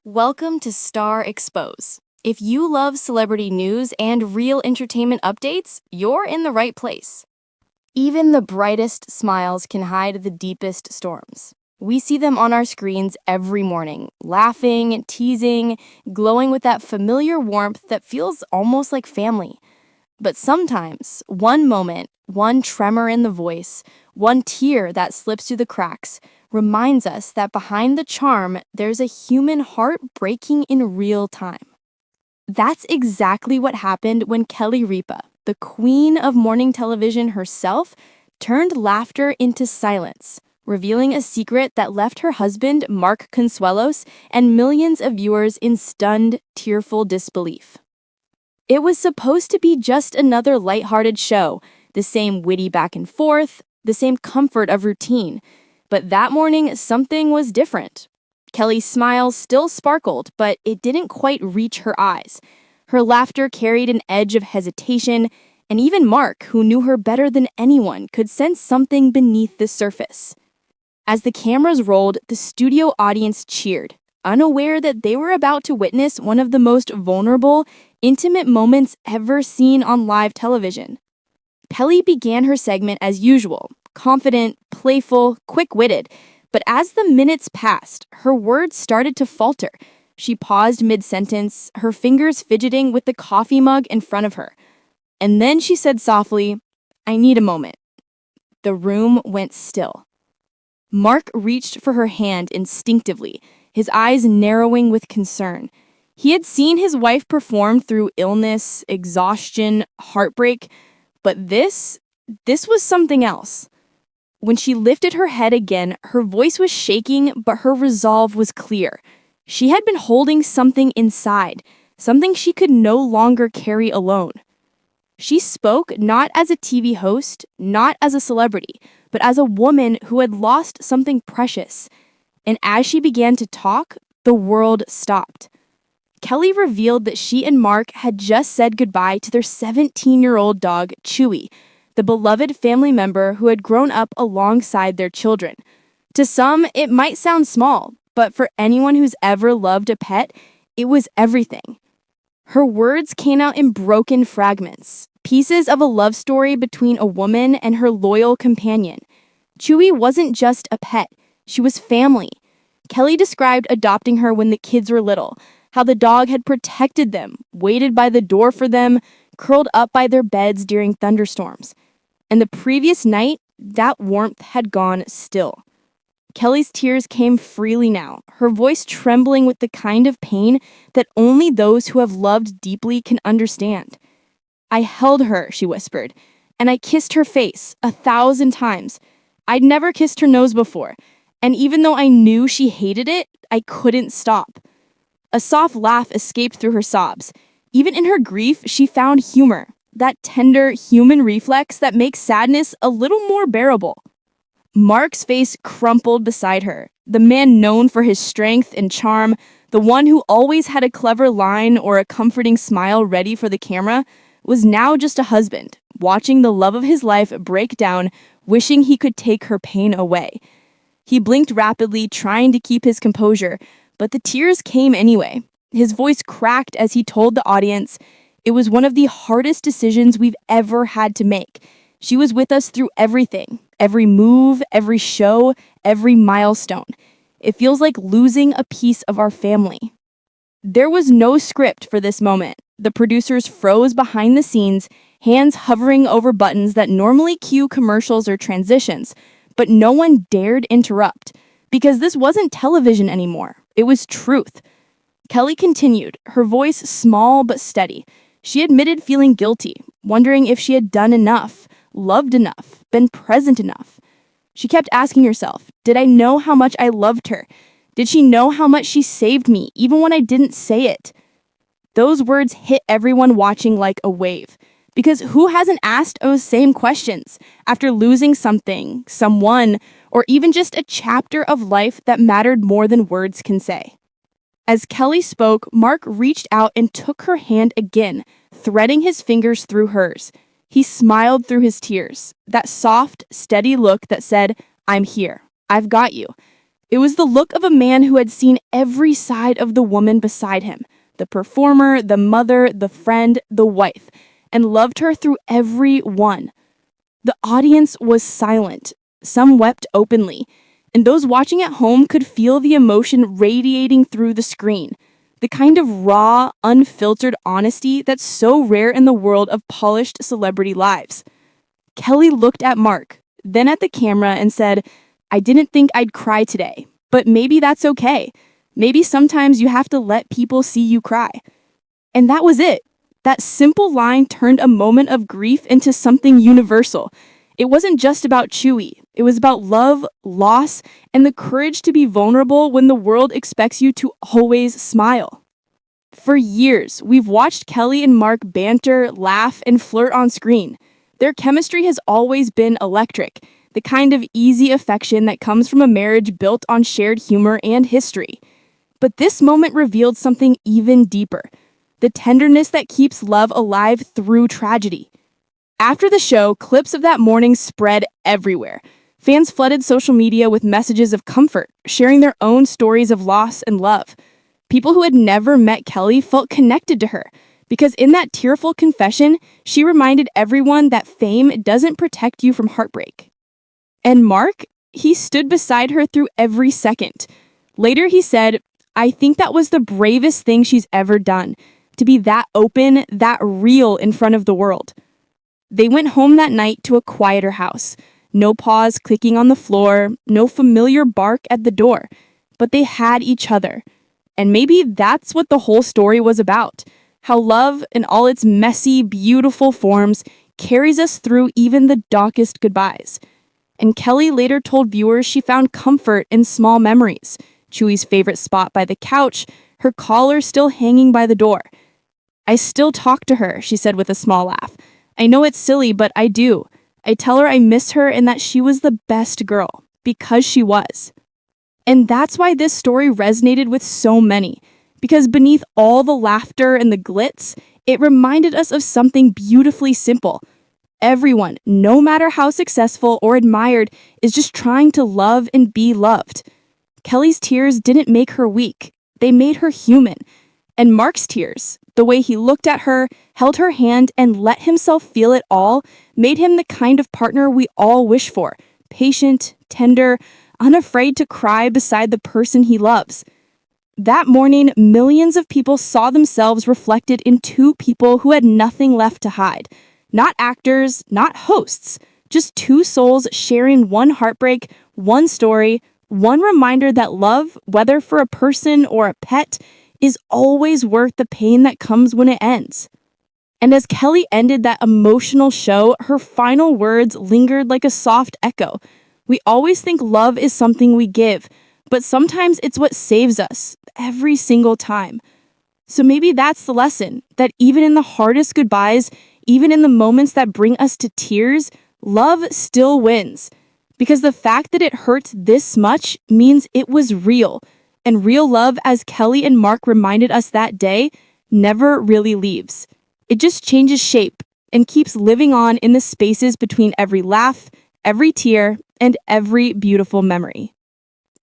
Welcome to Star Expose. If you love celebrity news and real entertainment updates, you're in the right place. Even the brightest smiles can hide the deepest storms. We see them on our screens every morning, laughing, teasing, glowing with that familiar warmth that feels almost like family. But sometimes, one moment, one tremor in the voice, one tear that slips through the cracks, reminds us that behind the charm, there's a human heart breaking in real time. That's exactly what happened when Kelly Ripa, the queen of morning television herself, turned laughter into silence, revealing a secret that left her husband, Mark Consuelos, and millions of viewers in stunned, tearful disbelief. It was supposed to be just another lighthearted show, the same witty back and forth, the same comfort of routine. But that morning, something was different. Kelly's smile still sparkled, but it didn't quite reach her eyes. Her laughter carried an edge of hesitation, and even Mark, who knew her better than anyone, could sense something beneath the surface. As the cameras rolled, the studio audience cheered, unaware that they were about to witness one of the most vulnerable, intimate moments ever seen on live television. Kelly began her segment as usual, confident, playful, quick-witted, but as the minutes passed, her words started to falter. She paused mid-sentence, her fingers fidgeting with the coffee mug in front of her. And then she said softly, "I need a moment." The room went still. Mark reached for her hand instinctively, his eyes narrowing with concern. He had seen his wife perform through illness, exhaustion, heartbreak, but this was something else. When she lifted her head again, her voice was shaking, but her resolve was clear. She had been holding something inside, something she could no longer carry alone. She spoke not as a TV host, not as a celebrity, but as a woman who had lost something precious. And as she began to talk, the world stopped. Kelly revealed that she and Mark had just said goodbye to their 17-year-old dog, Chewy, the beloved family member who had grown up alongside their children. To some, it might sound small, but for anyone who's ever loved a pet, it was everything. Her words came out in broken fragments, pieces of a love story between a woman and her loyal companion. Chewy wasn't just a pet, she was family. Kelly described adopting her when the kids were little, how the dog had protected them, waited by the door for them, curled up by their beds during thunderstorms. And the previous night, that warmth had gone still. Kelly's tears came freely now, her voice trembling with the kind of pain that only those who have loved deeply can understand. "I held her," she whispered, "and I kissed her face 1,000 times. I'd never kissed her nose before, and even though I knew she hated it, I couldn't stop." A soft laugh escaped through her sobs. Even in her grief, she found humor, that tender human reflex that makes sadness a little more bearable. Mark's face crumpled beside her, the man known for his strength and charm, the one who always had a clever line or a comforting smile ready for the camera, was now just a husband, watching the love of his life break down, wishing he could take her pain away. He blinked rapidly, trying to keep his composure, but the tears came anyway. His voice cracked as he told the audience, "It was one of the hardest decisions we've ever had to make. She was with us through everything, every move, every show, every milestone. It feels like losing a piece of our family." There was no script for this moment. The producers froze behind the scenes, hands hovering over buttons that normally cue commercials or transitions, but no one dared interrupt, because this wasn't television anymore. It was truth. Kelly continued, her voice small but steady. She admitted feeling guilty, wondering if she had done enough, loved enough, been present enough. She kept asking herself, did I know how much I loved her? Did she know how much she saved me, even when I didn't say it? Those words hit everyone watching like a wave. Because who hasn't asked those same questions after losing something, someone, or even just a chapter of life that mattered more than words can say? As Kelly spoke, Mark reached out and took her hand again, threading his fingers through hers. He smiled through his tears, that soft, steady look that said, "I'm here. I've got you." It was the look of a man who had seen every side of the woman beside him, the performer, the mother, the friend, the wife, and loved her through every one. The audience was silent. Some wept openly, and those watching at home could feel the emotion radiating through the screen, the kind of raw, unfiltered honesty that's so rare in the world of polished celebrity lives. Kelly looked at Mark, then at the camera, and said, "I didn't think I'd cry today, but maybe that's okay. Maybe sometimes you have to let people see you cry." And that was it. That simple line turned a moment of grief into something universal. It wasn't just about Chewie. It was about love, loss, and the courage to be vulnerable when the world expects you to always smile. For years, we've watched Kelly and Mark banter, laugh, and flirt on screen. Their chemistry has always been electric, the kind of easy affection that comes from a marriage built on shared humor and history. But this moment revealed something even deeper, the tenderness that keeps love alive through tragedy. After the show, clips of that morning spread everywhere. Fans flooded social media with messages of comfort, sharing their own stories of loss and love. People who had never met Kelly felt connected to her, because in that tearful confession, she reminded everyone that fame doesn't protect you from heartbreak. And Mark, he stood beside her through every second. Later he said, "I think that was the bravest thing she's ever done, to be that open, that real in front of the world." They went home that night to a quieter house. No paws clicking on the floor, no familiar bark at the door. But they had each other. And maybe that's what the whole story was about. How love, in all its messy, beautiful forms, carries us through even the darkest goodbyes. And Kelly later told viewers she found comfort in small memories. Chewie's favorite spot by the couch, her collar still hanging by the door. "I still talk to her," she said with a small laugh. "I know it's silly, but I do. I tell her I miss her and that she was the best girl, because she was." And that's why this story resonated with so many, because beneath all the laughter and the glitz, it reminded us of something beautifully simple. Everyone, no matter how successful or admired, is just trying to love and be loved. Kelly's tears didn't make her weak. They made her human. And Mark's tears, the way he looked at her, held her hand, and let himself feel it all, made him the kind of partner we all wish for. Patient, tender, unafraid to cry beside the person he loves. That morning, millions of people saw themselves reflected in two people who had nothing left to hide. Not actors, not hosts, just two souls sharing one heartbreak, one story, one reminder that love, whether for a person or a pet, is always worth the pain that comes when it ends. And as Kelly ended that emotional show, her final words lingered like a soft echo. We always think love is something we give, but sometimes it's what saves us, every single time. So maybe that's the lesson, that even in the hardest goodbyes, even in the moments that bring us to tears, love still wins. Because the fact that it hurts this much means it was real. And real love, as Kelly and Mark reminded us that day, never really leaves. It just changes shape and keeps living on in the spaces between every laugh, every tear, and every beautiful memory.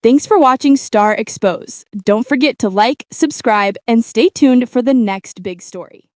Thanks for watching Star Expose. Don't forget to like, subscribe, and stay tuned for the next big story.